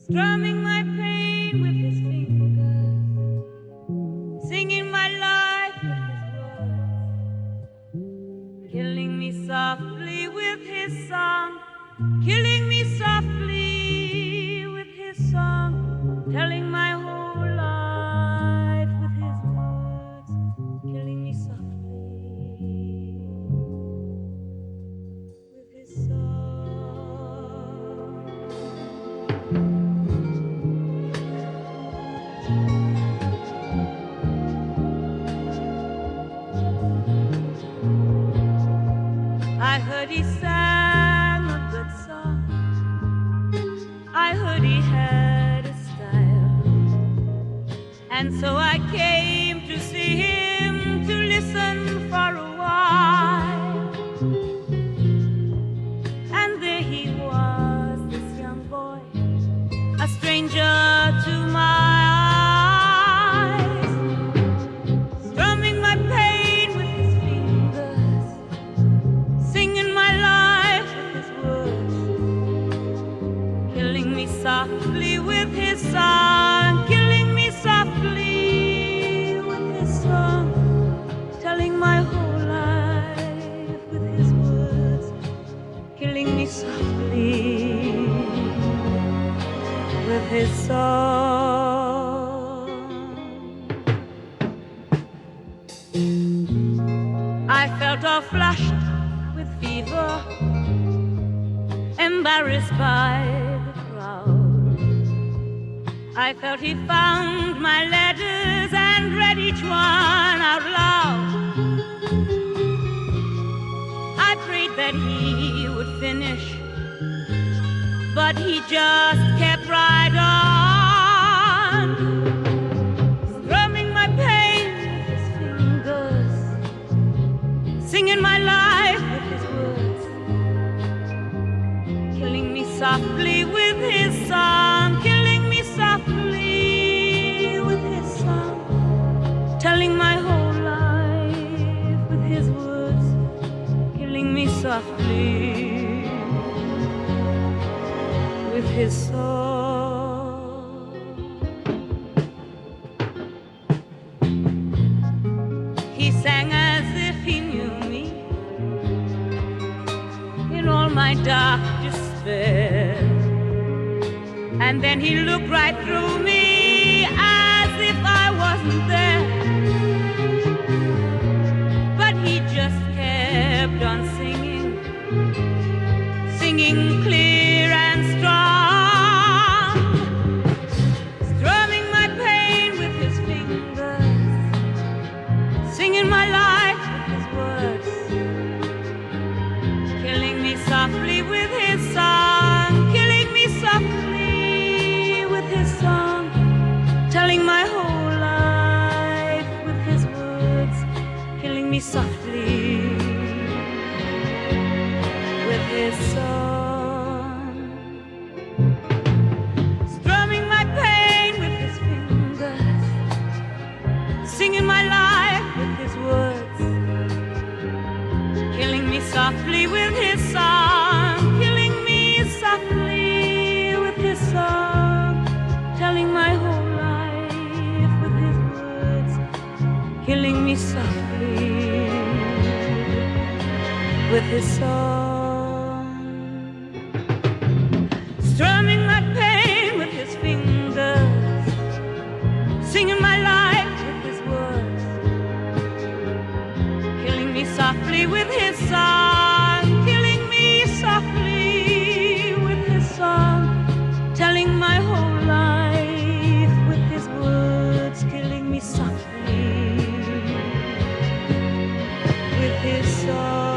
strumming my pain with his fingers, singing my life with his words, killing me softly with his song, killing me softly with his song, telling my whole life with his words, killing me softly with his song. I heard he sang a good song, I heard he had a style, and so I came to see him, to listen for a while. And there he was, this young boy, a stranger to my eyes, strumming my pain with his fingers, singing my life with his words, killing me softly with his song, killing me softly with his song, telling my whole life with his words, killing me softly with his song. I felt all flushed with fever, embarrassed by the crowd. I felt he found my letters and read each one out loud. I prayed that he would finish, but he just kept right on, strumming my pain with his fingers, singing my life with his words, killing me softly with his song, killing me softly with his song, telling my whole life with his words, killing me softly with his song. He sang as if he knew me in all my dark despair, and then he looked right through me as if I wasn't there. But he just kept on singing, singing clear and strong, strumming my pain with his fingers, singing my life with his words, killing me softly with his song, killing me softly with his song, telling my whole life with his words, killing me softly with his song, strumming my pain with his fingers, singing my life with his words, killing me softly with his song, killing me softly with his song, telling my whole life with his words, killing me softly with his song, strumming my pain with his fingers, singing my life with his words, killing me softly with his song, killing me softly with his song, telling my whole life with his words, killing me softly with his song.